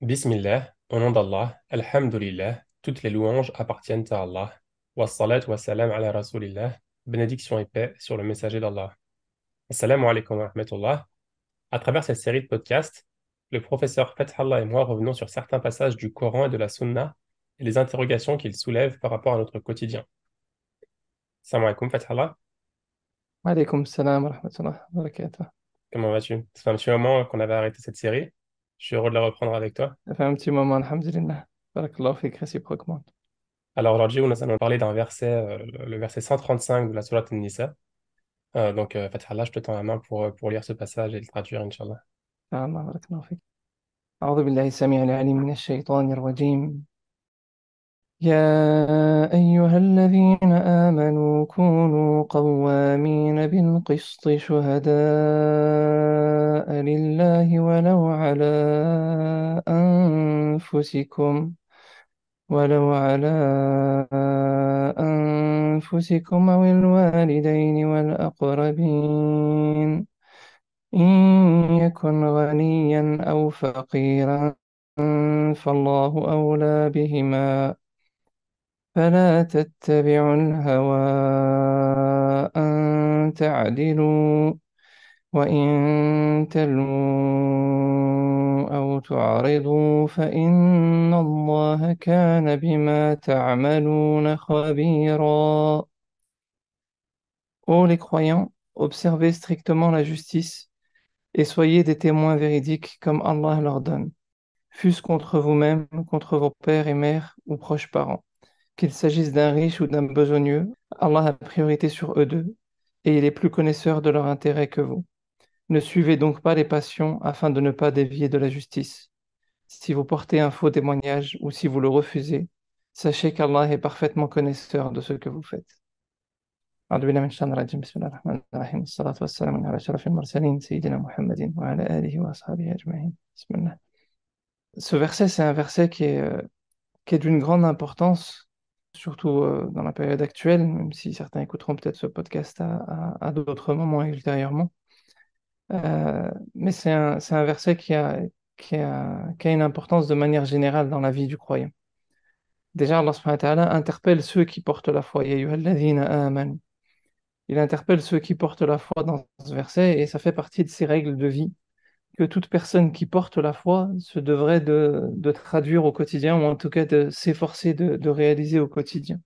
Bismillah, au nom d'Allah, Alhamdulillah, toutes les louanges appartiennent à Allah. Wassalat wassalam ala Rasulillah, bénédiction et paix sur le messager d'Allah. Assalamu alaikum wa rahmatullah. À travers cette série de podcasts, le professeur Fathallah et moi revenons sur certains passages du Coran et de la Sunna et les interrogations qu'ils soulèvent par rapport à notre quotidien. Assalamu alaikum Fathallah, Alaykoum salam wa rahmatullah wa barakatuh. comment vas-tu? Ça fait un petit moment qu'on avait arrêté cette série. Je suis heureux de la reprendre avec toi. Ça fait un petit moment, alhamdulillah. Barakallahu fik réciproquement. Alors aujourd'hui, nous allons parler d'un verset, le verset 135 de la Sourate An-Nisa. Fatih Allah, je te tends la main pour lire ce passage et le traduire, Inch'Allah. Allah, barakallahu fik. أعوذ بالله السميع العليم من الشيطان الرجيم. يا أيها الذين آمنوا كونوا قوامين بالقسط شهداء لله أنفسكم ولو على أنفسكم أو الوالدين والأقربين إن يكن غنيا أو فقيرا فالله أولى بهما فلا تتبعوا الهوى أن تعدلوا وإن تلووا أو تعرضوا فإن الله كان بما تعملون خبيرا. Ô les croyants, observez strictement la justice et soyez des témoins véridiques comme Allah l'ordonne, fût-ce contre vous-même, contre vos pères et mères ou proches parents. Qu'il s'agisse d'un riche ou d'un besogneux, Allah a priorité sur eux deux, et il est plus connaisseur de leur intérêt que vous. Ne suivez donc pas les passions afin de ne pas dévier de la justice. Si vous portez un faux témoignage ou si vous le refusez, sachez qu'Allah est parfaitement connaisseur de ce que vous faites. أعوذ بالله من الشيطان الرجيم بسم الله الرحمن الرحيم والصلاة والسلام على أشرف المرسلين سيدنا محمد وعلى آله وأصحابه أجمعين بسم الله. Ce verset, c'est un verset qui est d'une grande importance, surtout dans la période actuelle, même si certains écouteront peut-être ce podcast à d'autres moments ultérieurement. Mais c'est un verset qui a une importance de manière générale dans la vie du croyant. Déjà, Allah subhanahu wa ta'ala interpelle ceux qui portent la foi. Ya ayyuhalladhina amanu. Il interpelle ceux qui portent la foi dans ce verset et ça fait partie de ces règles de vie que toute personne qui porte la foi se devrait de traduire au quotidien ou en tout cas de s'efforcer de réaliser au quotidien.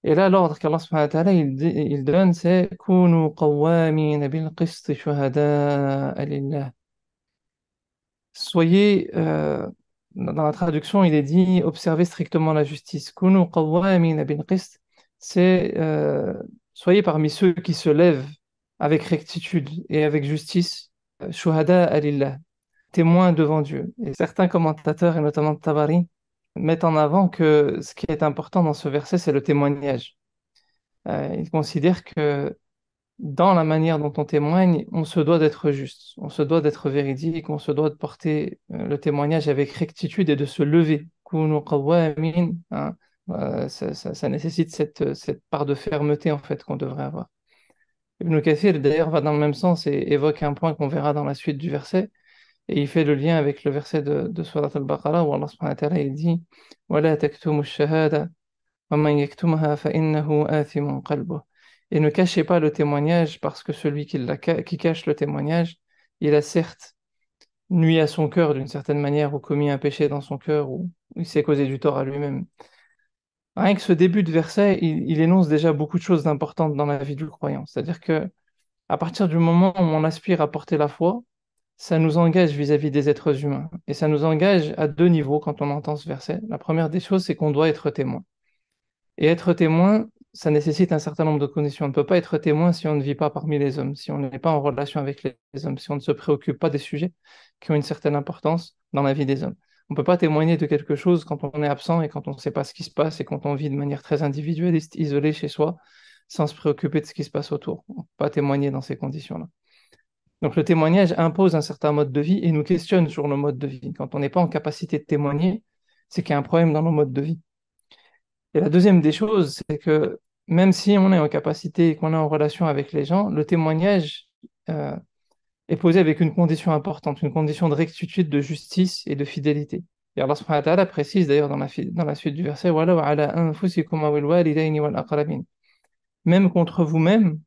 Et là, l'ordre qu'Allah subhanahu wa ta'ala il donne, c'est كونوا قوامين بالقسط شهداء لله. Soyez, dans la traduction, il est dit observez strictement la justice. كونوا قوامين بالقسط, c'est soyez parmi ceux qui se lèvent avec rectitude et avec justice, شهداء لله, témoins devant Dieu. Et certains commentateurs, et notamment Tabari, mettent en avant que ce qui est important dans ce verset, c'est le témoignage. Ils considèrent que dans la manière dont on témoigne, on se doit d'être juste, on se doit d'être véridique, on se doit de porter le témoignage avec rectitude et de se lever. Kunu qawwamin, hein. Ça nécessite cette part de fermeté en fait qu'on devrait avoir. Ibn Kathir d'ailleurs va dans le même sens et évoque un point qu'on verra dans la suite du verset, et il fait le lien avec le verset de Surat al-Baqarah où Allah subhanahu wa ta'ala il dit وَلَا تَكْتُمُوا الشَّهَادَةَ وَمَنْ يَكْتُمْهَا فَإِنَّهُ آثِمٌ قَلْبُهُ. Et ne cachez pas le témoignage parce que celui qui cache le témoignage, il a certes nui à son cœur d'une certaine manière ou commis un péché dans son cœur ou il s'est causé du tort à lui-même. Rien que ce début de verset, il énonce déjà beaucoup de choses importantes dans la vie du croyant. C'est-à-dire que à partir du moment où on aspire à porter la foi, ça nous engage vis-à-vis des êtres humains. Et ça nous engage à deux niveaux quand on entend ce verset. La première des choses, c'est qu'on doit être témoin. Et être témoin, ça nécessite un certain nombre de conditions. On ne peut pas être témoin si on ne vit pas parmi les hommes, si on n'est pas en relation avec les hommes, si on ne se préoccupe pas des sujets qui ont une certaine importance dans la vie des hommes. On ne peut pas témoigner de quelque chose quand on est absent et quand on ne sait pas ce qui se passe et quand on vit de manière très individualiste, isolé chez soi, sans se préoccuper de ce qui se passe autour. On ne peut pas témoigner dans ces conditions-là. Donc le témoignage impose un certain mode de vie et nous questionne sur nos modes de vie. Quand on n'est pas en capacité de témoigner, c'est qu'il y a un problème dans nos modes de vie. Et la deuxième des choses, c'est que même si on est en capacité et qu'on est en relation avec les gens, le témoignage, euh, est posée avec une condition importante, une condition de rectitude, de justice et de fidélité. Et Allah subhanahu wa ta'ala précise d'ailleurs dans la suite du verset, وَلَوْ عَلَىٰ أَنفُسِكُمْ أَوِ الْوَالِدَيْنِ وَالْأَقْرَبِينَ. Même contre vous-même,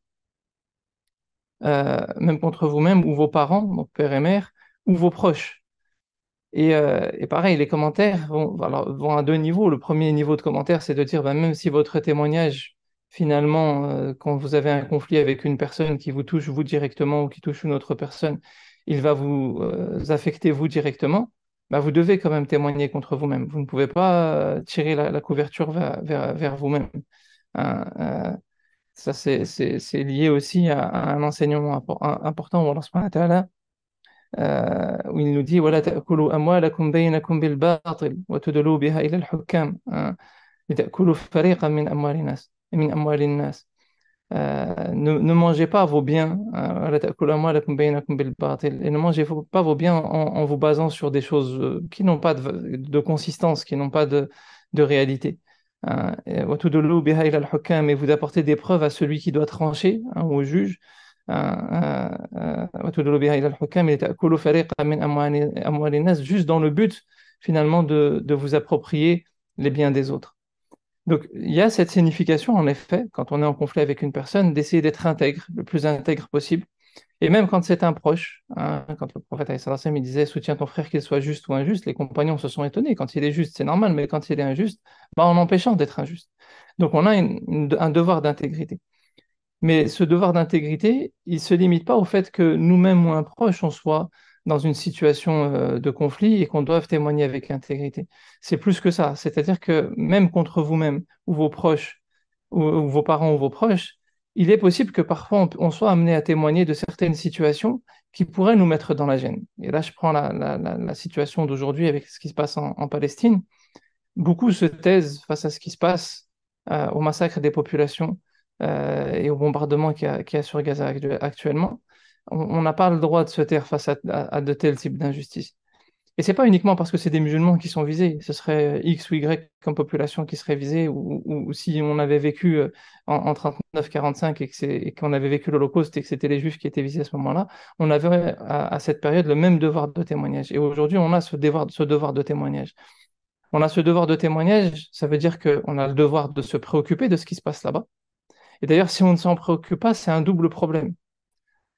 même contre vous-même ou vos parents, donc père et mère, ou vos proches. Et pareil, les commentaires vont à deux niveaux. Le premier niveau de commentaire, c'est de dire, ben, même si votre témoignage, finalement, quand vous avez un conflit avec une personne qui vous touche vous directement ou qui touche une autre personne, il va vous affecter vous directement, ben, vous devez quand même témoigner contre vous-même. Vous ne pouvez pas tirer la couverture vers vous-même. Hein, ça, c'est lié aussi à un enseignement important où Allah subhanahu wa ta'ala où il nous dit ولا تأكلوا أموالكم بينكم بالباطل وتدلوا بها إلى الحكام لتأكلوا فريقا من أموال الناس. Ne mangez pas vos biens ولا تأكلوا أموالكم بينكم بالباطل, et ne mangez pas vos biens en vous basant sur des choses qui n'ont pas de consistance, qui n'ont pas de réalité. وتدلوا بها إلى الحكام, et vous apportez des preuves à celui qui doit trancher, au juge. وتدلوا بها إلى الحكام لتأكلوا فريقا من أموال الناس, juste dans le but finalement de vous approprier les biens des autres. Donc il y a cette signification en effet, quand on est en conflit avec une personne, d'essayer d'être intègre, le plus intègre possible. Et même quand c'est un proche, hein, quand le prophète alayhi salam, il disait soutiens ton frère qu'il soit juste ou injuste, les compagnons se sont étonnés. Quand il est juste, c'est normal, mais quand il est injuste, bah, en empêchant d'être injuste. Donc on a un devoir d'intégrité. Mais ce devoir d'intégrité, il ne se limite pas au fait que nous-mêmes ou un proche, on soit dans une situation de conflit et qu'on doive témoigner avec intégrité. C'est plus que ça. C'est-à-dire que même contre vous-même ou vos proches, ou vos parents ou vos proches, il est possible que parfois on soit amené à témoigner de certaines situations qui pourraient nous mettre dans la gêne. Et là, je prends la situation d'aujourd'hui avec ce qui se passe en Palestine. Beaucoup se taisent face à ce qui se passe, au massacre des populations et au bombardement qu'il y a sur Gaza actuellement. On n'a pas le droit de se taire face à de tels types d'injustices. Et c'est pas uniquement parce que c'est des musulmans qui sont visés, ce serait X ou Y comme population qui serait visée, ou si on avait vécu en 39-45 et qu'on avait vécu l'Holocauste et que c'était les Juifs qui étaient visés à ce moment-là, on avait à cette période le même devoir de témoignage. Et aujourd'hui, on a ce devoir de témoignage. On a ce devoir de témoignage, ça veut dire qu'on a le devoir de se préoccuper de ce qui se passe là-bas. Et d'ailleurs, si on ne s'en préoccupe pas, c'est un double problème.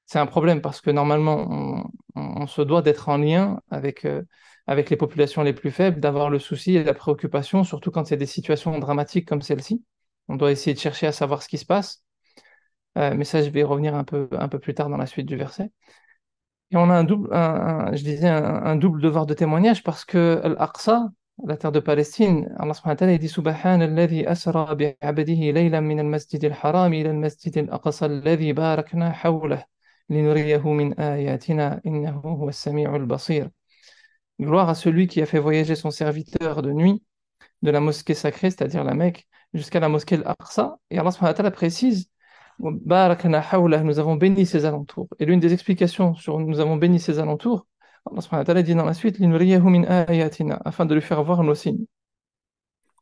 C'est un problème parce que normalement, on se doit d'être en lien avec les populations les plus faibles, d'avoir le souci et la préoccupation, surtout quand il y a des situations dramatiques comme celle-ci. On doit essayer de chercher à savoir ce qui se passe. Mais ça, je vais y revenir un peu plus tard dans la suite du verset. Et on a je disais un double devoir de témoignage parce que Al-Aqsa, la terre de Palestine, Allah subhanahu wa ta'ala dit Subhana alladhi asra bi'abdihi laylan min al-masjid al-haram ila al-masjid al-aqsa alladhi barakna hawlah linuriyahu min ayatina innahu huwa as-sami'u al-basir. Gloire à celui qui a fait voyager son serviteur de nuit de la mosquée sacrée, c'est-à-dire la Mecque, jusqu'à la mosquée Al-Aqsa. Et Allah subhanahu wa ta'ala précise Barakna hawlah, nous avons béni ses alentours. Et l'une des explications sur nous avons béni ses alentours, Allah subhanahu wa ta'ala dit dans la suite Linuriyahu min ayatina, afin de lui faire voir nos signes.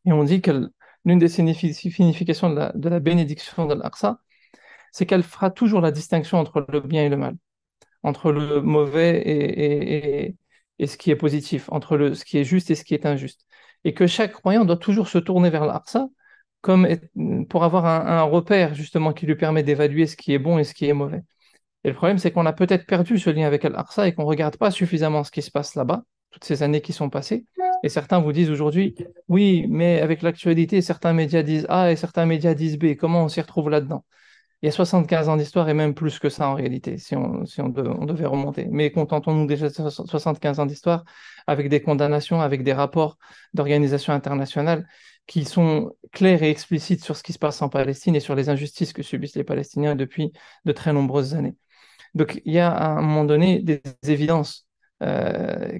Et on dit que l'une des significations de la bénédiction d'Al-Aqsa, c'est qu'elle fera toujours la distinction entre le bien et le mal, entre le mauvais et ce qui est positif, entre ce qui est juste et ce qui est injuste. Et que chaque croyant doit toujours se tourner vers l'Aqsa comme pour avoir un repère justement qui lui permet d'évaluer ce qui est bon et ce qui est mauvais. Et le problème, c'est qu'on a peut-être perdu ce lien avec Al-Aqsa et qu'on ne regarde pas suffisamment ce qui se passe là-bas, toutes ces années qui sont passées. Et certains vous disent aujourd'hui, oui, mais avec l'actualité, certains médias disent A et certains médias disent B. Comment on s'y retrouve là-dedans? Il y a 75 ans d'histoire et même plus que ça en réalité, on devait remonter. Mais contentons-nous déjà de 75 ans d'histoire avec des condamnations, avec des rapports d'organisations internationales qui sont clairs et explicites sur ce qui se passe en Palestine et sur les injustices que subissent les Palestiniens depuis de très nombreuses années. Donc il y a à un moment donné des évidences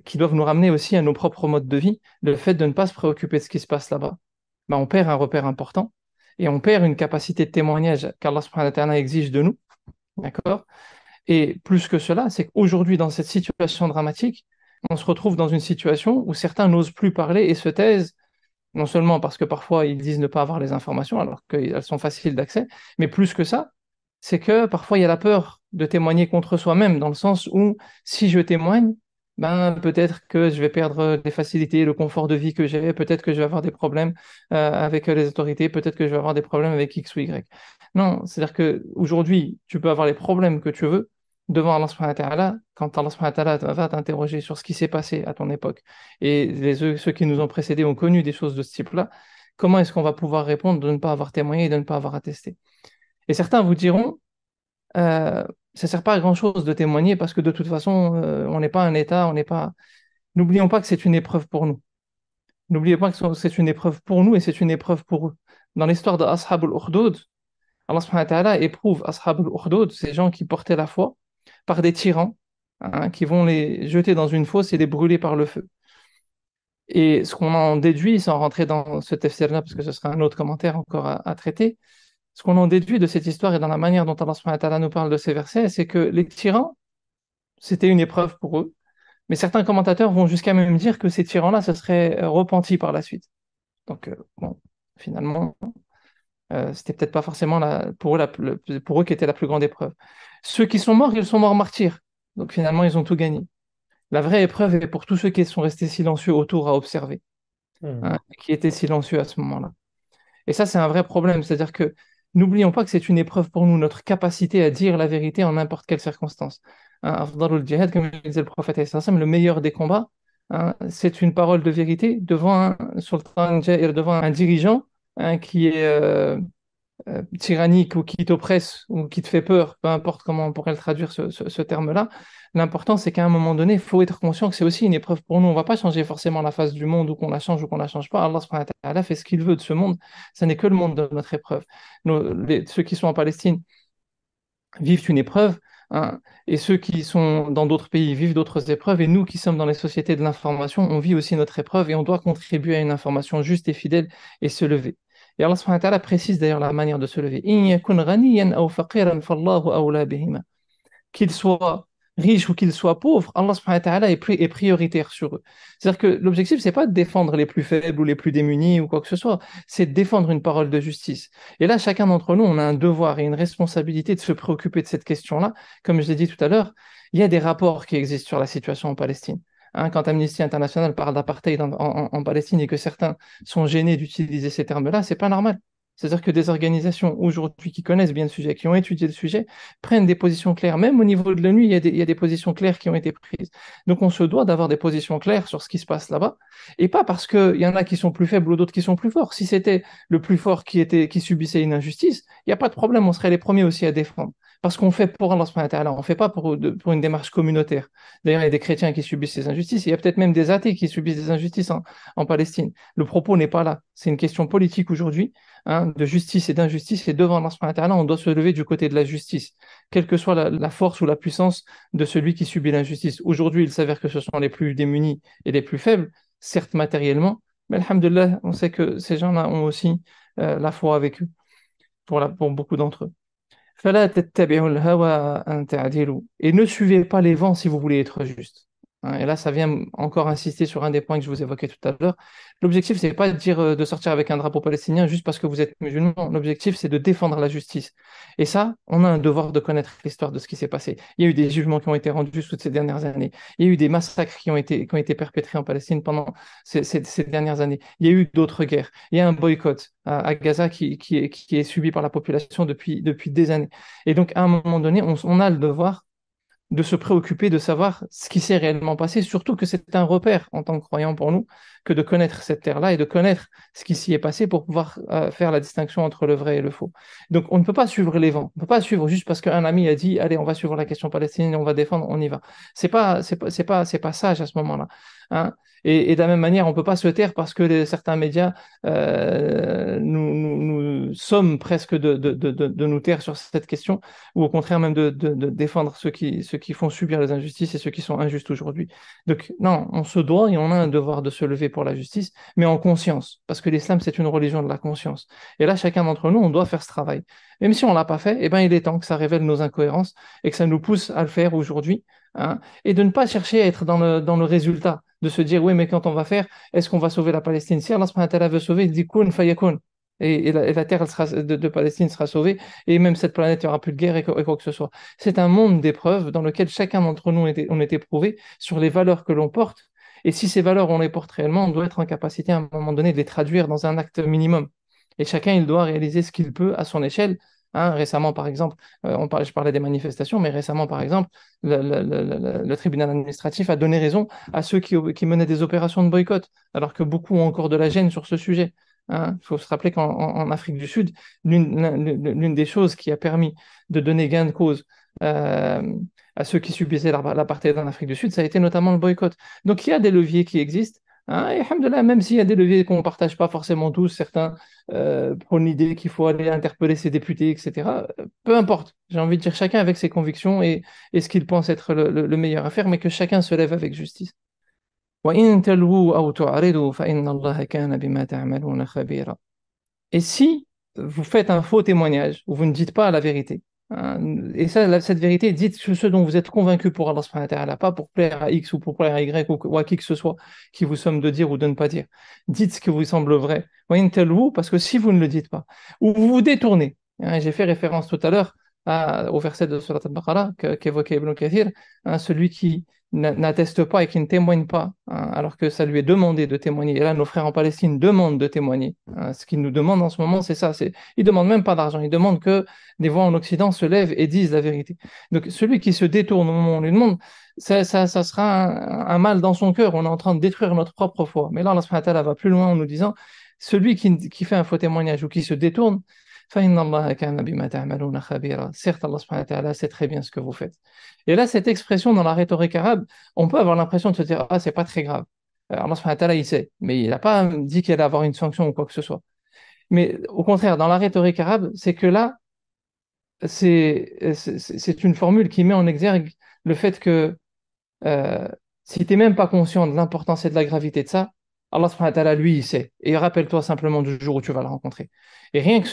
qui doivent nous ramener aussi à nos propres modes de vie. Le fait de ne pas se préoccuper de ce qui se passe là-bas, ben, on perd un repère important et on perd une capacité de témoignage qu'Allah subhanahu wa ta'ala exige de nous. D'accord? Et plus que cela, c'est qu'aujourd'hui, dans cette situation dramatique, on se retrouve dans une situation où certains n'osent plus parler et se taisent, non seulement parce que parfois ils disent ne pas avoir les informations alors qu'elles sont faciles d'accès, mais plus que ça, c'est que parfois il y a la peur de témoigner contre soi-même, dans le sens où si je témoigne, ben peut-être que je vais perdre les facilités, le confort de vie que j'ai, peut-être que je vais avoir des problèmes avec les autorités, peut-être que je vais avoir des problèmes avec X ou Y. Non, c'est-à-dire que aujourd'hui, tu peux avoir les problèmes que tu veux devant Allah subhanahu wa ta'ala, quand Allah subhanahu wa ta'ala va t'interroger sur ce qui s'est passé à ton époque. Et ceux qui nous ont précédés ont connu des choses de ce type-là. Comment est-ce qu'on va pouvoir répondre de ne pas avoir témoigné et de ne pas avoir attesté? Et certains vous diront, ça ne sert pas à grand-chose de témoigner parce que de toute façon, on n'est pas un État, on n'est pas. N'oublions pas que c'est une épreuve pour nous. N'oubliez pas que c'est une épreuve pour nous et c'est une épreuve pour eux. Dans l'histoire de Ashab al-Ukhdud, Allah subhanahu wa ta'ala éprouve Ashab al-Ukhdud, ces gens qui portaient la foi, par des tyrans, hein, qui vont les jeter dans une fosse et les brûler par le feu. Et ce qu'on en déduit, sans rentrer dans ce tafsir-là, parce que ce serait un autre commentaire encore à traiter, ce qu'on en déduit de cette histoire et dans la manière dont Allah subhanahu wa ta'ala nous parle de ces versets, c'est que les tyrans, c'était une épreuve pour eux. Mais certains commentateurs vont jusqu'à même dire que ces tyrans-là se seraient repentis par la suite. Donc, bon, finalement, c'était peut-être pas forcément pour eux, pour eux qui était la plus grande épreuve. Ceux qui sont morts, ils sont morts martyrs. Donc, finalement, ils ont tout gagné. La vraie épreuve est pour tous ceux qui sont restés silencieux autour à observer, Hmm. hein, qui étaient silencieux à ce moment-là. Et ça, c'est un vrai problème. C'est-à-dire que n'oublions pas que c'est une épreuve pour nous, notre capacité à dire la vérité en n'importe quelle circonstance. Hein, Afdalul djihad, comme le disait le prophète, sallallahu alayhi wa sallam, le meilleur des combats, hein, c'est une parole de vérité devant un sultan jair, devant un dirigeant, hein, qui est tyrannique ou qui t'oppresse ou qui te fait peur, peu importe comment on pourrait le traduire ce terme-là. L'important, c'est qu'à un moment donné, il faut être conscient que c'est aussi une épreuve pour nous. On ne va pas changer forcément la face du monde ou qu'on la change ou qu'on la change pas. Allah subhanahu wa ta'ala fait ce qu'il veut de ce monde. Ce n'est que le monde de notre épreuve. Ceux qui sont en Palestine vivent une épreuve, hein, et ceux qui sont dans d'autres pays vivent d'autres épreuves. Et nous qui sommes dans les sociétés de l'information, on vit aussi notre épreuve et on doit contribuer à une information juste et fidèle et se lever. Et Allah subhanahu wa ta'ala précise d'ailleurs la manière de se lever. إِن يَكُنْ غَنِيًّا أَوْ فَقِيرًا فَاللَّهُ أَوْلَى بِهِمَا. Qu'ils soient riches ou qu'ils soient pauvres, Allah subhanahu wa ta'ala est prioritaire sur eux. C'est-à-dire que l'objectif, c'est pas de défendre les plus faibles ou les plus démunis ou quoi que ce soit, c'est de défendre une parole de justice. Et là, chacun d'entre nous, on a un devoir et une responsabilité de se préoccuper de cette question-là. Comme je l'ai dit tout à l'heure, il y a des rapports qui existent sur la situation en Palestine. Hein, quand Amnesty International parle d'apartheid en Palestine et que certains sont gênés d'utiliser ces termes-là, c'est pas normal. C'est-à-dire que des organisations aujourd'hui qui connaissent bien le sujet, qui ont étudié le sujet, prennent des positions claires. Même au niveau de l'ONU, il y a des positions claires qui ont été prises. Donc on se doit d'avoir des positions claires sur ce qui se passe là-bas, et pas parce qu'il y en a qui sont plus faibles ou d'autres qui sont plus forts. Si c'était le plus fort qui subissait une injustice, il n'y a pas de problème, on serait les premiers aussi à défendre. Parce qu'on fait pour Allah subhanahu wa ta'ala, on ne fait pas pour une démarche communautaire. D'ailleurs, il y a des chrétiens qui subissent ces injustices, il y a peut-être même des athées qui subissent des injustices en Palestine. Le propos n'est pas là. C'est une question politique aujourd'hui, hein, de justice et d'injustice, et devant Allah subhanahu wa ta'ala, on doit se lever du côté de la justice, quelle que soit la force ou la puissance de celui qui subit l'injustice. Aujourd'hui, il s'avère que ce sont les plus démunis et les plus faibles, certes matériellement, mais alhamdoulilah, on sait que ces gens-là ont aussi la foi avec eux, pour beaucoup d'entre eux. فلا تتبعوا الهوى أن تعدلوا. Et ne suivez pas les vents si vous voulez être juste. Hein, et là, ça vient encore insister sur un des points que je vous évoquais tout à l'heure. L'objectif, c'est pas de dire de sortir avec un drapeau palestinien juste parce que vous êtes musulman. L'objectif, c'est de défendre la justice. Et ça, on a un devoir de connaître l'histoire de ce qui s'est passé. Il y a eu des jugements qui ont été rendus toutes ces dernières années. Il y a eu des massacres qui ont été perpétrés en Palestine pendant ces dernières années. Il y a eu d'autres guerres. Il y a un boycott à Gaza qui est subi par la population depuis des années. Et donc, à un moment donné, on a le devoir de se préoccuper de savoir ce qui s'est réellement passé, surtout que c'est un repère en tant que croyant pour nous, que de connaître cette terre-là et de connaître ce qui s'y est passé pour pouvoir faire la distinction entre le vrai et le faux. Donc, on ne peut pas suivre les vents. On ne peut pas suivre juste parce qu'un ami a dit, allez, on va suivre la question palestinienne, on va défendre, on y va. C'est pas sage à ce moment-là. Hein. Et de la même manière, on ne peut pas se taire parce que certains médias nous somment presque de nous taire sur cette question, ou au contraire même de défendre ceux qui font subir les injustices et ceux qui sont injustes aujourd'hui. Donc non, on se doit et on a un devoir de se lever pour la justice, mais en conscience, parce que l'islam, c'est une religion de la conscience. Et là, chacun d'entre nous, on doit faire ce travail. Même si on ne l'a pas fait, eh ben, il est temps que ça révèle nos incohérences et que ça nous pousse à le faire aujourd'hui, hein, et de ne pas chercher à être dans le résultat, de se dire, oui, mais quand on va faire, est-ce qu'on va sauver la Palestine? Si Allah subhanahu wa ta'ala veut sauver, il dit kun fayakun. et la terre elle de Palestine sera sauvée, et même cette planète, il n'y aura plus de guerre et quoi que ce soit. C'est un monde d'épreuves dans lequel chacun d'entre nous on est éprouvé sur les valeurs que l'on porte, et si ces valeurs, on les porte réellement, on doit être en capacité à un moment donné de les traduire dans un acte minimum. Et chacun, il doit réaliser ce qu'il peut à son échelle. Hein, récemment, par exemple, je parlais des manifestations, mais récemment, par exemple, le tribunal administratif a donné raison à ceux qui menaient des opérations de boycott, alors que beaucoup ont encore de la gêne sur ce sujet. Hein. Il faut se rappeler qu'en Afrique du Sud, l'une des choses qui a permis de donner gain de cause euh, à ceux qui subissaient l'apartheid en Afrique du Sud, ça a été notamment le boycott. Donc il y a des leviers qui existent. Hein, et alhamdoulilah, même s'il y a des leviers qu'on ne partage pas forcément tous, certains prônent l'idée qu'il faut aller interpeller ses députés, etc. Peu importe, j'ai envie de dire chacun avec ses convictions et ce qu'il pense être le meilleur à faire, mais que chacun se lève avec justice. وإن تلووا أو تعرضوا فإن الله كان بما تعملون خبيرا. Et si vous faites un faux témoignage, ou vous ne dites pas la vérité, hein, et ça, cette vérité, dites ce dont vous êtes convaincu pour Allah subhanahu wa ta'ala, pas pour plaire à X ou pour plaire à Y ou à qui que ce soit qui vous somme de dire ou de ne pas dire. Dites ce qui vous semble vrai. وإن تلووا, parce que si vous ne le dites pas, ou vous vous détournez, hein, j'ai fait référence tout à l'heure au verset de Surat al-Baqarah qu'évoquait Ibn Kathir, hein, celui qui n'atteste pas et qui ne témoigne pas, hein, alors que ça lui est demandé de témoigner. Et là, nos frères en Palestine demandent de témoigner. Hein. Ce qu'ils nous demandent en ce moment, c'est ça. Ils ne demandent même pas d'argent. Ils demandent que des voix en Occident se lèvent et disent la vérité. Donc, celui qui se détourne au moment où on lui demande, ça sera un mal dans son cœur. On est en train de détruire notre propre foi. Mais là, Allah subhanahu wa ta'ala va plus loin en nous disant, celui qui fait un faux témoignage ou qui se détourne, فإن الله كان بما تعملون خبيرا. Certes, Allah subhanahu wa ta'ala sait très bien ce que vous faites. Et là, cette expression dans la rhétorique arabe, on peut avoir l'impression de se dire, ah, c'est pas très grave. Allah subhanahu wa ta'ala, il sait, mais il n'a pas dit qu'il allait avoir une sanction ou quoi que ce soit. Mais au contraire, dans la rhétorique arabe, c'est que là, c'est une formule qui met en exergue le fait que euh, si tu n'es même pas conscient de l'importance et de la gravité de ça, Allah subhanahu wa ta'ala, lui, il sait. Et rappelle-toi simplement du jour où tu vas le rencontrer. Et rien que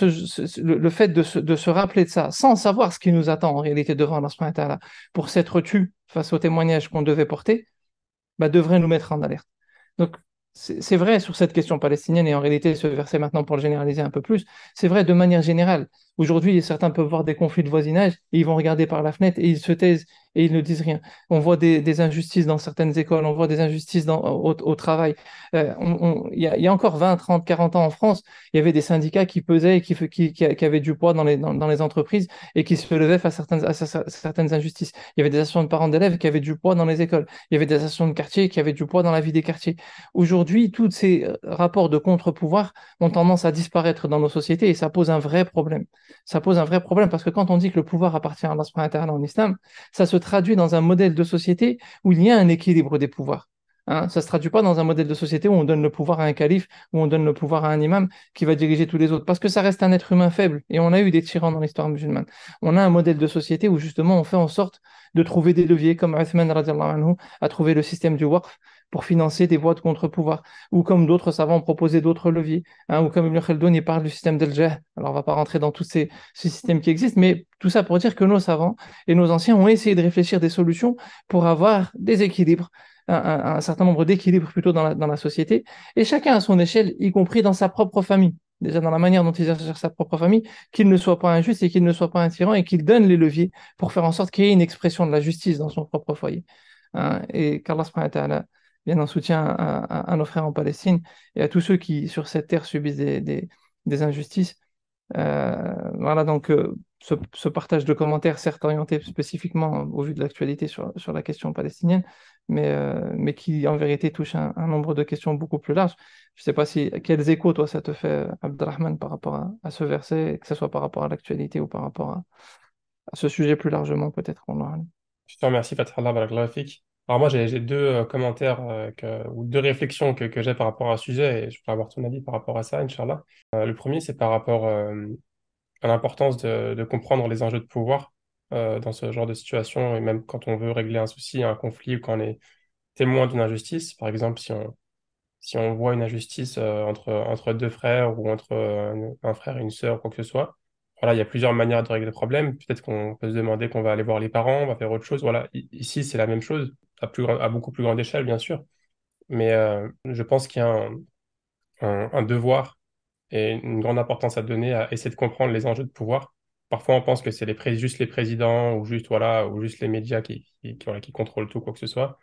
le fait de se rappeler de ça, sans savoir ce qui nous attend en réalité devant Allah subhanahu wa ta'ala, pour s'être tu face au témoignage qu'on devait porter, bah, devrait nous mettre en alerte. Donc, c'est vrai sur cette question palestinienne, et en réalité, ce verset maintenant, pour le généraliser un peu plus, c'est vrai de manière générale. Aujourd'hui, certains peuvent voir des conflits de voisinage, et ils vont regarder par la fenêtre, et ils se taisent, et ils ne disent rien. On voit des injustices dans certaines écoles, on voit des injustices au travail. Il y a encore 20, 30, 40 ans en France, il y avait des syndicats qui pesaient et qui avaient du poids dans les entreprises, et qui se levaient face à certaines injustices. Il y avait des associations de parents d'élèves qui avaient du poids dans les écoles. Il y avait des associations de quartier qui avaient du poids dans la vie des quartiers. Aujourd'hui, tous ces rapports de contre-pouvoir ont tendance à disparaître dans nos sociétés et ça pose un vrai problème. Ça pose un vrai problème parce que quand on dit que le pouvoir appartient à Allah subhanahu wa ta'ala en islam, ça se traduit dans un modèle de société où il y a un équilibre des pouvoirs. Hein, ça ne se traduit pas dans un modèle de société où on donne le pouvoir à un calife, où on donne le pouvoir à un imam qui va diriger tous les autres, parce que ça reste un être humain faible. Et on a eu des tyrans dans l'histoire musulmane. On a un modèle de société où justement on fait en sorte de trouver des leviers, comme Uthman radiallahu anhu a trouvé le système du waqf pour financer des voies de contre-pouvoir, ou comme d'autres savants ont proposé d'autres leviers, hein, ou comme Ibn Khaldun il parle du système d'Al-Jah. Alors on ne va pas rentrer dans tous ces systèmes qui existent, mais tout ça pour dire que nos savants et nos anciens ont essayé de réfléchir des solutions pour avoir des équilibres, un certain nombre d'équilibres plutôt dans la société, et chacun à son échelle, y compris dans sa propre famille. Déjà dans la manière dont il gère sa propre famille, qu'il ne soit pas injuste et qu'il ne soit pas un tyran et qu'il donne les leviers pour faire en sorte qu'il y ait une expression de la justice dans son propre foyer. Hein, et qu'Allah subhanahu wa ta'ala vienne en soutien à nos frères en Palestine et à tous ceux qui, sur cette terre, subissent des injustices. Voilà, donc ce partage de commentaires, certes orienté spécifiquement au vu de l'actualité sur la question palestinienne, mais qui en vérité touche un nombre de questions beaucoup plus larges. Je ne sais pas quels échos, toi, ça te fait, Abdelrahman, par rapport à ce verset, que ce soit par rapport à l'actualité ou par rapport à ce sujet plus largement, peut-être qu'on aura. Je te remercie, Fathallah, barakallahu fik. Alors moi, j'ai deux commentaires ou deux réflexions que j'ai par rapport à ce sujet et je voudrais avoir ton avis par rapport à ça, Inch'Allah. Le premier, c'est par rapport à l'importance de comprendre les enjeux de pouvoir dans ce genre de situation et même quand on veut régler un souci, un conflit ou quand on est témoin d'une injustice. Par exemple, si on voit une injustice entre deux frères ou entre un frère et une sœur, quoi que ce soit, voilà, il y a plusieurs manières de régler le problème. Peut-être qu'on peut se demander qu'on va aller voir les parents, on va faire autre chose. Voilà, ici, c'est la même chose, à beaucoup plus grande échelle, bien sûr. Mais je pense qu'il y a un devoir et une grande importance à donner à essayer de comprendre les enjeux de pouvoir. Parfois, on pense que c'est juste les présidents ou juste, voilà, ou juste les médias voilà, qui contrôlent tout, quoi que ce soit.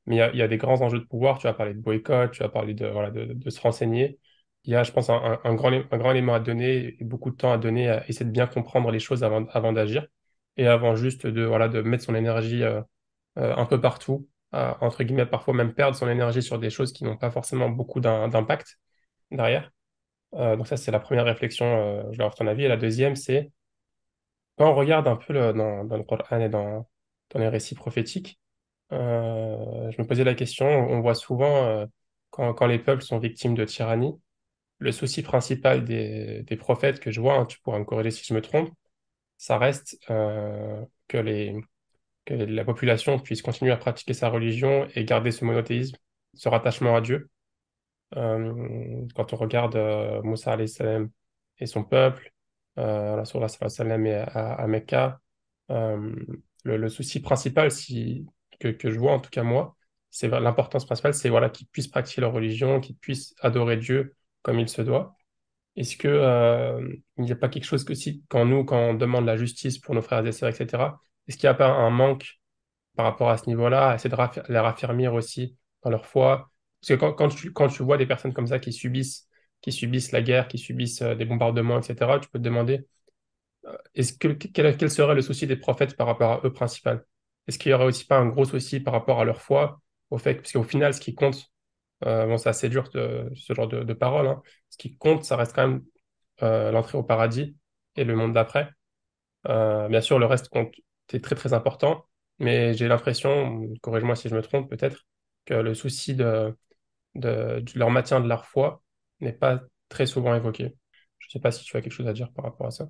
Mais il y a des grands enjeux de pouvoir. Tu as parlé de boycott, tu as parlé voilà, de se renseigner. Il y a, je pense, un grand élément à donner et beaucoup de temps à donner à essayer de bien comprendre les choses avant d'agir et avant juste voilà, de mettre son énergie un peu partout, entre guillemets, parfois même perdre son énergie sur des choses qui n'ont pas forcément beaucoup d'impact derrière. Donc ça, c'est la première réflexion, je vais avoir ton avis. Et la deuxième, c'est quand on regarde un peu dans le Coran et dans les récits prophétiques, je me posais la question, on voit souvent, quand les peuples sont victimes de tyrannie, le souci principal des prophètes que je vois, hein, tu pourras me corriger si je me trompe, ça reste que la population puisse continuer à pratiquer sa religion et garder ce monothéisme, ce rattachement à Dieu. Quand on regarde Moussa alayhi salam et son peuple, Rasulullah sallallahu alayhi wa sallam et à Mecca, euh, le souci principal que je vois, en tout cas moi, c'est l'importance principale, c'est voilà, qu'ils puissent pratiquer leur religion, qu'ils puissent adorer Dieu comme il se doit. Est-ce que il n'y a pas quelque chose que si, quand on demande la justice pour nos frères et sœurs, etc., est-ce qu'il n'y a pas un manque par rapport à ce niveau-là, à essayer de les raffermir aussi dans leur foi. Parce que quand tu vois des personnes comme ça qui subissent la guerre, qui subissent des bombardements, etc., tu peux te demander, quel serait le souci des prophètes par rapport à eux principal? Est-ce qu'il y aurait aussi pas un gros souci par rapport à leur foi, au fait, parce qu'au final, ce qui compte, bon, c'est assez dur ce genre de parole, hein, ce qui compte, ça reste quand même l'entrée au paradis et le monde d'après. Bien sûr, le reste compte, c'est très très important, mais j'ai l'impression, corrige-moi si je me trompe peut-être, que le souci de leur maintien de leur foi n'est pas très souvent évoqué. Je ne sais pas si tu as quelque chose à dire par rapport à ça.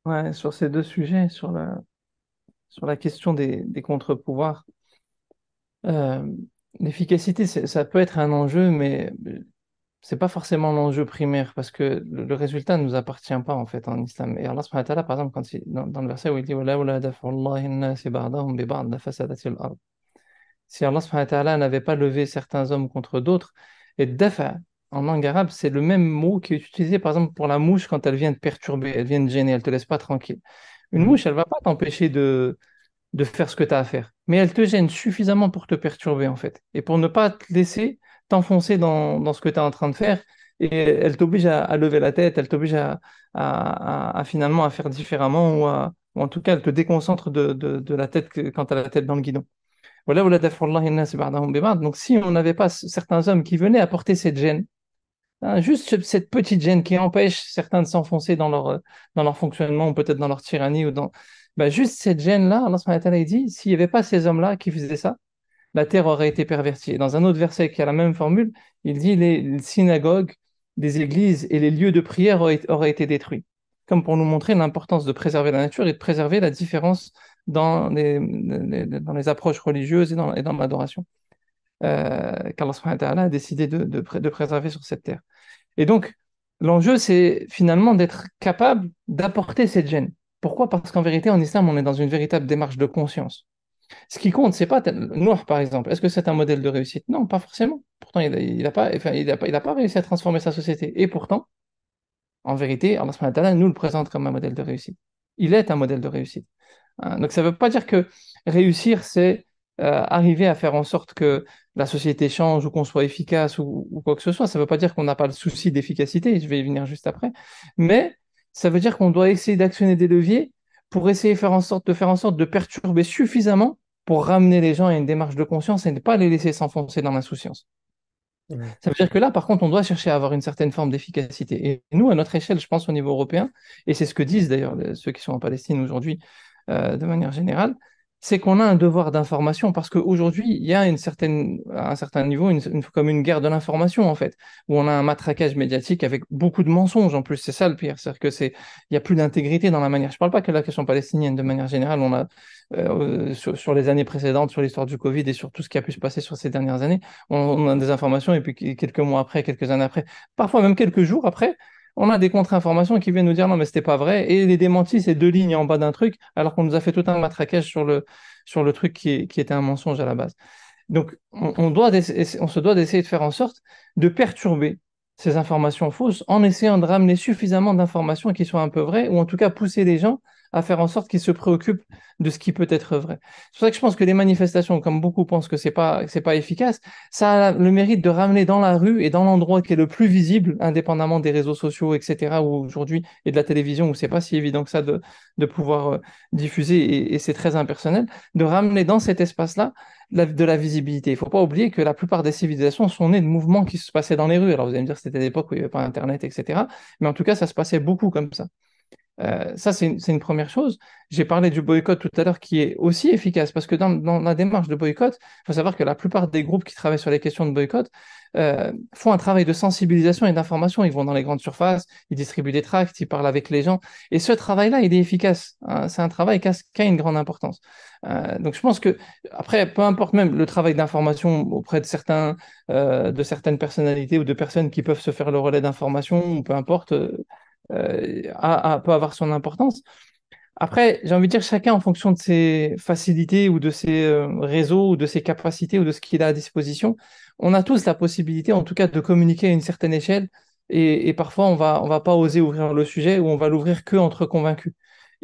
Ouais, sur ces deux sujets, sur la question des contre-pouvoirs, euh, l'efficacité, ça peut être un enjeu, mais c'est pas forcément l'enjeu primaire parce que le résultat ne nous appartient pas en fait en islam. Et Allah subhanahu wa ta'ala, par exemple, dans le verset où il dit وَلَوْلَا دَفْعُ اللَّهِ النَّاسِ بَعْضَهُم بِبَعْضٍ لَفَسَدَتِ الْأَرْضُ. Si Allah subhanahu wa ta'ala n'avait pas levé certains hommes contre d'autres, et dafa en langue arabe, c'est le même mot qui est utilisé par exemple pour la mouche quand elle vient te perturber, elle vient te gêner, elle te laisse pas tranquille. Une Mhm. mouche, elle va pas t'empêcher de faire ce que tu as à faire. Mais elle te gêne suffisamment pour te perturber, en fait. Et pour ne pas te laisser t'enfoncer dans ce que tu es en train de faire. Et elle t'oblige à lever la tête, elle t'oblige à finalement à faire différemment ou en tout cas, elle te déconcentre de la tête quand tu as la tête dans le guidon. Voilà, voilà, daf'ullahi an-nas ba'dahum bi ba'd. Donc, si on n'avait pas certains hommes qui venaient apporter cette gêne, hein, juste cette petite gêne qui empêche certains de s'enfoncer dans leur fonctionnement ou peut-être dans leur tyrannie ou dans... Ben, juste cette gêne-là, Allah subhanahu wa ta'ala, il dit, s'il n'y avait pas ces hommes-là qui faisaient ça, la terre aurait été pervertie. Et dans un autre verset qui a la même formule, il dit les synagogues, les églises et les lieux de prière auraient été détruits. Comme pour nous montrer l'importance de préserver la nature et de préserver la différence dans les approches religieuses et dans l'adoration qu'Allah subhanahu wa ta'ala a décidé de préserver sur cette terre. Et donc, l'enjeu, c'est finalement d'être capable d'apporter cette gêne. Pourquoi? Parce qu'en vérité, en islam, on est dans une véritable démarche de conscience. Ce qui compte, c'est pas Noir, par exemple. Est-ce que c'est un modèle de réussite? Non, pas forcément. Pourtant, il a pas, enfin, il a pas réussi à transformer sa société. Et pourtant, en vérité, Allah subhanahu wa ta'ala nous le présente comme un modèle de réussite. Il est un modèle de réussite. Hein. Donc ça ne veut pas dire que réussir, c'est arriver à faire en sorte que la société change ou qu'on soit efficace ou quoi que ce soit. Ça ne veut pas dire qu'on n'a pas le souci d'efficacité, je vais y venir juste après. Mais ça veut dire qu'on doit essayer d'actionner des leviers pour essayer de faire en sorte de perturber suffisamment pour ramener les gens à une démarche de conscience et ne pas les laisser s'enfoncer dans l'insouciance. Mhm. Ça veut dire que là, par contre, on doit chercher à avoir une certaine forme d'efficacité. Et nous, à notre échelle, je pense au niveau européen, et c'est ce que disent d'ailleurs ceux qui sont en Palestine aujourd'hui de manière générale, c'est qu'on a un devoir d'information parce qu'aujourd'hui, il y a à un certain niveau comme une guerre de l'information en fait, où on a un matraquage médiatique avec beaucoup de mensonges en plus. C'est ça le pire, c'est-à-dire que il y a plus d'intégrité dans la manière. Je ne parle pas que de la question palestinienne de manière générale. On a sur les années précédentes, sur l'histoire du Covid et sur tout ce qui a pu se passer sur ces dernières années, on a des informations et puis quelques mois après, quelques années après, parfois même quelques jours après on a des contre-informations qui viennent nous dire non, mais c'était pas vrai. Et les démentis, c'est deux lignes en bas d'un truc, alors qu'on nous a fait tout un matraquage sur le truc qui était un mensonge à la base. Donc, on se doit d'essayer de faire en sorte de perturber. ces informations fausses en essayant de ramener suffisamment d'informations qui soient un peu vraies, ou en tout cas pousser les gens à faire en sorte qu'ils se préoccupent de ce qui peut être vrai. C'est pour ça que je pense que les manifestations, comme beaucoup pensent que c'est pas efficace, ça a le mérite de ramener dans la rue et dans l'endroit qui est le plus visible, indépendamment des réseaux sociaux, etc., ou aujourd'hui, et de la télévision, où c'est pas si évident que ça de pouvoir diffuser, et c'est très impersonnel, de ramener dans cet espace-là de la visibilité. Il ne faut pas oublier que la plupart des civilisations sont nées de mouvements qui se passaient dans les rues. Alors vous allez me dire que c'était des époques où il n'y avait pas Internet, etc. Mais en tout cas, ça se passait beaucoup comme ça. Ça, c'est une première chose. J'ai parlé du boycott tout à l'heure qui est aussi efficace parce que dans la démarche de boycott, il faut savoir que la plupart des groupes qui travaillent sur les questions de boycott font un travail de sensibilisation et d'information. Ils vont dans les grandes surfaces, ils distribuent des tracts, ils parlent avec les gens. Et ce travail-là, il est efficace, hein. C'est un travail qui a une grande importance. Donc je pense que, après, peu importe même le travail d'information auprès de certaines personnalités ou de personnes qui peuvent se faire le relais d'information, ou peu importe, peut avoir son importance. Après, j'ai envie de dire chacun en fonction de ses facilités ou de ses réseaux ou de ses capacités ou de ce qu'il a à disposition. On a tous la possibilité, en tout cas, de communiquer à une certaine échelle et parfois on va pas oser ouvrir le sujet ou on va l'ouvrir que entre convaincus.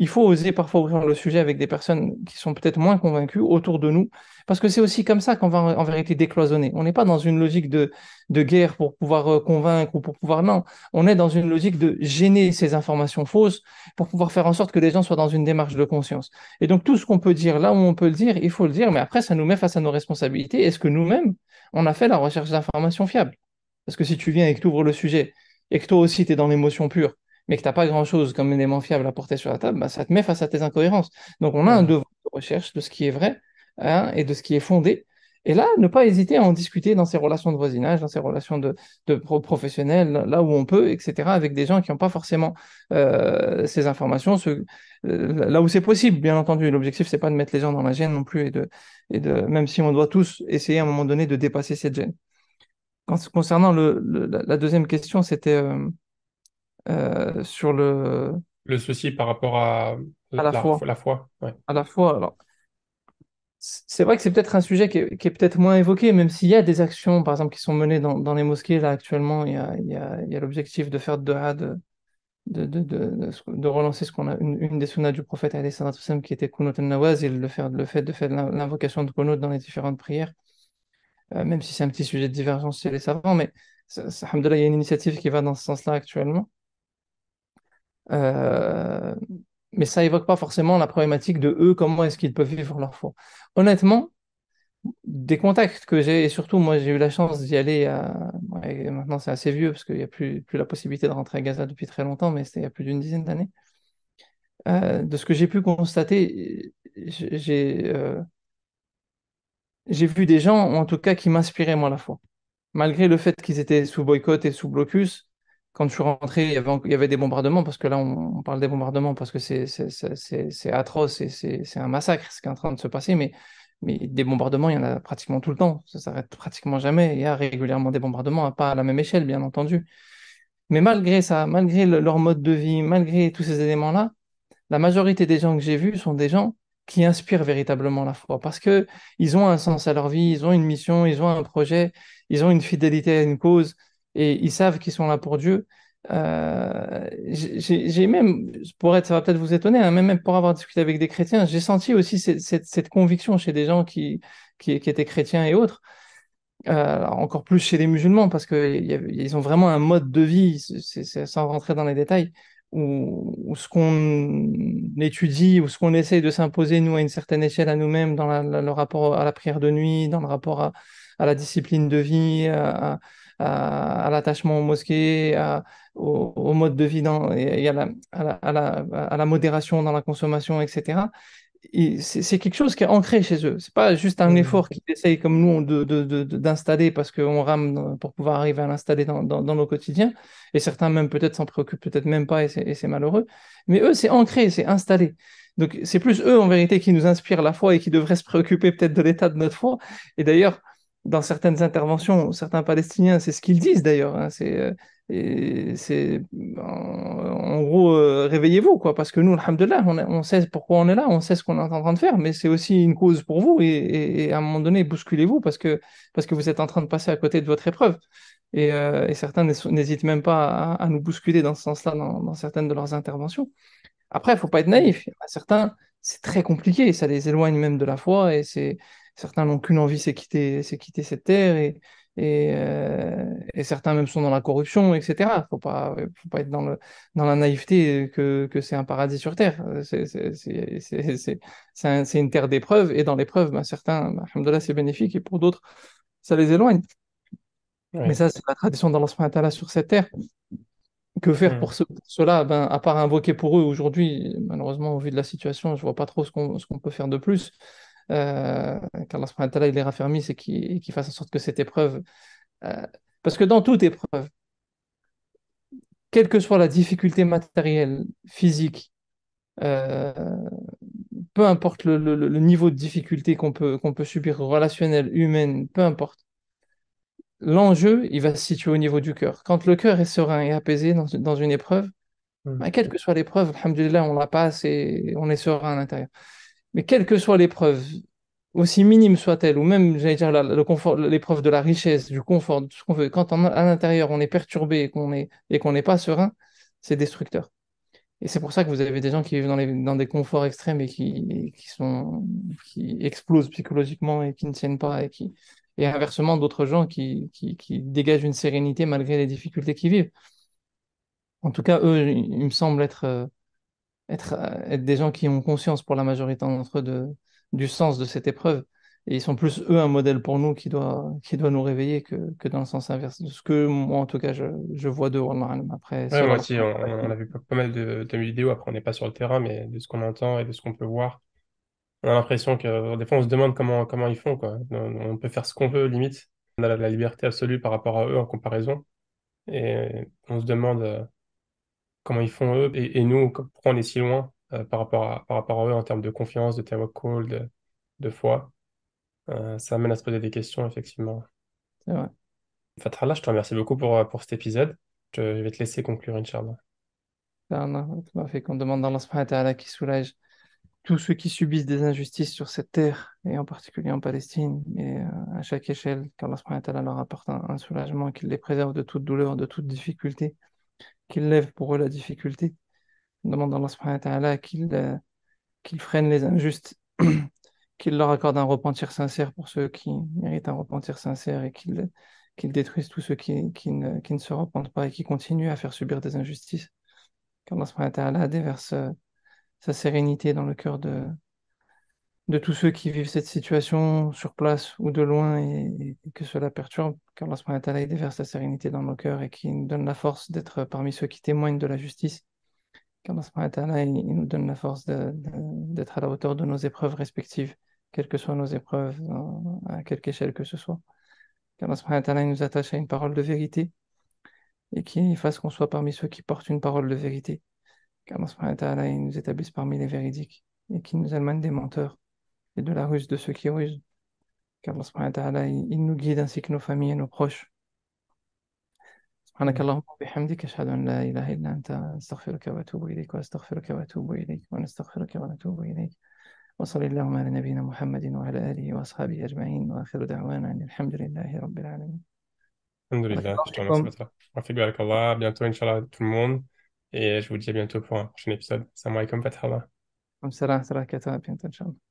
Il faut oser parfois ouvrir le sujet avec des personnes qui sont peut-être moins convaincues autour de nous parce que c'est aussi comme ça qu'on va en vérité décloisonner. On n'est pas dans une logique de guerre pour pouvoir convaincre ou pour pouvoir... Non, on est dans une logique de gêner ces informations fausses pour pouvoir faire en sorte que les gens soient dans une démarche de conscience. Et donc, tout ce qu'on peut dire là où on peut le dire, il faut le dire, mais après, ça nous met face à nos responsabilités. Est-ce que nous-mêmes, on a fait la recherche d'informations fiables? Parce que si tu viens et que tu ouvres le sujet, et que toi aussi, tu es dans l'émotion pure, mais que tu n'as pas grand-chose comme élément fiable à porter sur la table, bah, ça te met face à tes incohérences. Donc, on a un Mhm. devoir de recherche de ce qui est vrai, hein, et de ce qui est fondé. Et là, ne pas hésiter à en discuter dans ses relations de voisinage, dans ses relations professionnelles, là où on peut, etc., avec des gens qui n'ont pas forcément ces informations, là où c'est possible, bien entendu. L'objectif, c'est pas de mettre les gens dans la gêne non plus, même si on doit tous essayer à un moment donné de dépasser cette gêne. Concernant la deuxième question, c'était sur Le souci par rapport à à la fois. la foi. Ouais. À la fois, alors, c'est vrai que c'est peut-être un sujet qui est peut-être moins évoqué, même s'il y a des actions, par exemple, qui sont menées dans les mosquées, là, actuellement, il y a l'objectif de faire de relancer ce qu'on a, une des sunnas du prophète, alayhi salatu wassalam, qui était Kunut al-Nawazil, le fait de faire l'invocation de Kunut dans les différentes prières, même si c'est un petit sujet de divergence chez les savants, mais alhamdoulilah, il y a une initiative qui va dans ce sens-là actuellement. Euh, mais ça évoque pas forcément la problématique de eux, comment est-ce qu'ils peuvent vivre leur foi. Honnêtement, des contacts que j'ai, et surtout moi j'ai eu la chance d'y aller, ouais, maintenant c'est assez vieux parce qu'il n'y a plus la possibilité de rentrer à Gaza depuis très longtemps, mais c'était il y a plus d'une dizaine d'années. De ce que j'ai pu constater, j'ai vu des gens, en tout cas, qui m'inspiraient moi à la fois. Malgré le fait qu'ils étaient sous boycott et sous blocus, quand je suis rentré, il y avait des bombardements, parce que là, on parle des bombardements parce que c'est atroce et c'est un massacre ce qui est en train de se passer, mais des bombardements, il y en a pratiquement tout le temps. Ça s'arrête pratiquement jamais. Il y a régulièrement des bombardements, pas à la même échelle, bien entendu. Mais malgré ça, malgré leur mode de vie, malgré tous ces éléments-là, la majorité des gens que j'ai vus sont des gens qui inspirent véritablement la foi parce que ils ont un sens à leur vie, ils ont une mission, ils ont un projet, ils ont une fidélité à une cause et ils savent qu'ils sont là pour Dieu. J'ai même, ça va peut-être vous étonner, hein, même pour avoir discuté avec des chrétiens, j'ai senti aussi cette conviction chez des gens qui étaient chrétiens et autres, encore plus chez les musulmans, parce qu'ils ont vraiment un mode de vie, sans rentrer dans les détails, où ce qu'on étudie, ou ce qu'on essaye de s'imposer, nous, à une certaine échelle à nous-mêmes, dans le rapport à la prière de nuit, dans le rapport à la discipline de vie, à l'attachement aux mosquées, au mode de vie, et à la modération dans la consommation, etc. C'est quelque chose qui est ancré chez eux. C'est pas juste un Mhm. effort qu'ils essayent comme nous d'installer parce qu'on rame pour pouvoir arriver à l'installer dans nos quotidiens. Et certains même peut-être s'en préoccupent, peut-être même pas, et c'est malheureux. Mais eux, c'est ancré, c'est installé. Donc c'est plus eux en vérité qui nous inspirent la foi et qui devraient se préoccuper peut-être de l'état de notre foi. Et d'ailleurs, dans certaines interventions, certains Palestiniens, c'est ce qu'ils disent d'ailleurs, hein, en gros, réveillez-vous, quoi, parce que nous, alhamdoulilah, on sait pourquoi on est là, on sait ce qu'on est en train de faire, mais c'est aussi une cause pour vous, et à un moment donné, bousculez-vous, parce que vous êtes en train de passer à côté de votre épreuve. et certains n'hésitent même pas à nous bousculer dans ce sens-là, dans certaines de leurs interventions. Après, il faut pas être naïf. Il y en a certains, c'est très compliqué, ça les éloigne même de la foi, certains n'ont qu'une envie, c'est quitter cette terre, et certains même sont dans la corruption, etc. Faut pas être dans la naïveté que c'est un paradis sur terre. C'est une terre d'épreuves, et dans l'épreuve, ben, certains, ben, alhamdoulilah, c'est bénéfique, et pour d'autres, ça les éloigne. Mais Ouais. ça, c'est la tradition d'Allah subhanahu wa ta'ala sur cette terre. Que faire Hmm. pour cela? Ben, à part invoquer pour eux aujourd'hui, malheureusement, au vu de la situation, je vois pas trop ce qu'on peut faire de plus. Qu'Allah subhanahu wa ta'ala, il les raffermisse et qu'il fasse en sorte que cette épreuve. euh, Parce que dans toute épreuve, quelle que soit la difficulté matérielle, physique, euh, peu importe le niveau de difficulté qu'on peut subir, relationnel, humaine, peu importe, l'enjeu, il va se situer au niveau du cœur. Quand le cœur est serein et apaisé dans une épreuve, Hmm. bah, quelle que soit l'épreuve, alhamdoulilah, on la passe et on est serein à l'intérieur. Mais quelle que soit l'épreuve, aussi minime soit-elle, ou même, j'allais dire, le confort, l'épreuve de la richesse, du confort, de tout ce qu'on veut, quand à l'intérieur on est perturbé et qu'on n'est pas serein, c'est destructeur. Et c'est pour ça que vous avez des gens qui vivent dans des conforts extrêmes qui explosent psychologiquement et qui ne tiennent pas, et inversement, d'autres gens qui dégagent une sérénité malgré les difficultés qu'ils vivent. En tout cas, eux, il me semble être des gens qui ont conscience pour la majorité d'entre eux du sens de cette épreuve. Et ils sont plus, eux, un modèle pour nous qui doit nous réveiller que dans le sens inverse. De ce que moi, en tout cas, je vois d'eux, wallah alam. Après, Ouais, seul moi Allah aussi, subhanahu wa on ta'ala. a vu pas mal de vidéos. Après, on n'est pas sur le terrain, mais de ce qu'on entend et de ce qu'on peut voir, on a l'impression que des fois, on se demande comment ils font, quoi. On peut faire ce qu'on veut, limite. On a la liberté absolue par rapport à eux en comparaison. Et on se demande comment ils font eux et nous, pourquoi on est si loin par rapport à eux en termes de confiance, de tawakkul, de foi. Ça amène à se poser des questions, effectivement. C'est vrai. Fathallah, je te remercie beaucoup pour cet épisode. Je vais te laisser conclure, Inch'Allah. Allah, ça m'a fait qu'on demande à Allah subhanahu wa ta'ala qui soulage tous ceux qui subissent des injustices sur cette terre, et en particulier en Palestine, et à chaque échelle, qu'Allah subhanahu wa ta'ala leur apporte un soulagement, qu'il les préserve de toute douleur, de toute difficulté, qu'il lève pour eux la difficulté. On demande à Allah subhanahu wa ta'ala qu'il freine les injustes, qu'il leur accorde un repentir sincère pour ceux qui méritent un repentir sincère, et qu'il détruise tous ceux qui ne se repentent pas et qui continuent à faire subir des injustices. Qu'Allah subhanahu wa ta'ala déverse sa sérénité dans le cœur de tous ceux qui vivent cette situation sur place ou de loin, et que cela perturbe. Qu'Allah subhanahu wa ta'ala il déverse sa sérénité dans nos cœurs et qui nous donne la force d'être parmi ceux qui témoignent de la justice. Qu'Allah subhanahu wa ta'ala, il nous donne la force d'être à la hauteur de nos épreuves respectives, quelles que soient nos épreuves, à quelque échelle que ce soit. Qu'Allah subhanahu wa ta'ala, il nous attache à une parole de vérité et qu'il fasse qu'on soit parmi ceux qui portent une parole de vérité. Qu'Allah subhanahu wa ta'ala, il nous établisse parmi les véridiques et qu'il nous éloigne des menteurs et de la ruse de ceux qui rusent. Qu'Allah subhanahu wa ta'ala, il nous guide ainsi que nos familles et nos proches. سبحانك اللهم وبحمدك أشهد أن لا إله إلا أنت أستغفرك وأتوب إليك وأستغفرك وأتوب إليك ونستغفرك ونتوب إليك وصلى اللهم على نبينا محمد وعلى آله وأصحابه أجمعين وآخر دعوانا أن الحمد لله رب العالمين. بارك Alhamdulillah, الله je te remercie, فيكم. Fatah. Rafik Barakallah, à bientôt, Inch'Allah, tout le monde. Et je vous dis à bientôt pour un prochain épisode. Salam alaikum, Fatah. السلام عليكم ورحمة الله وبركاته. إن شاء الله.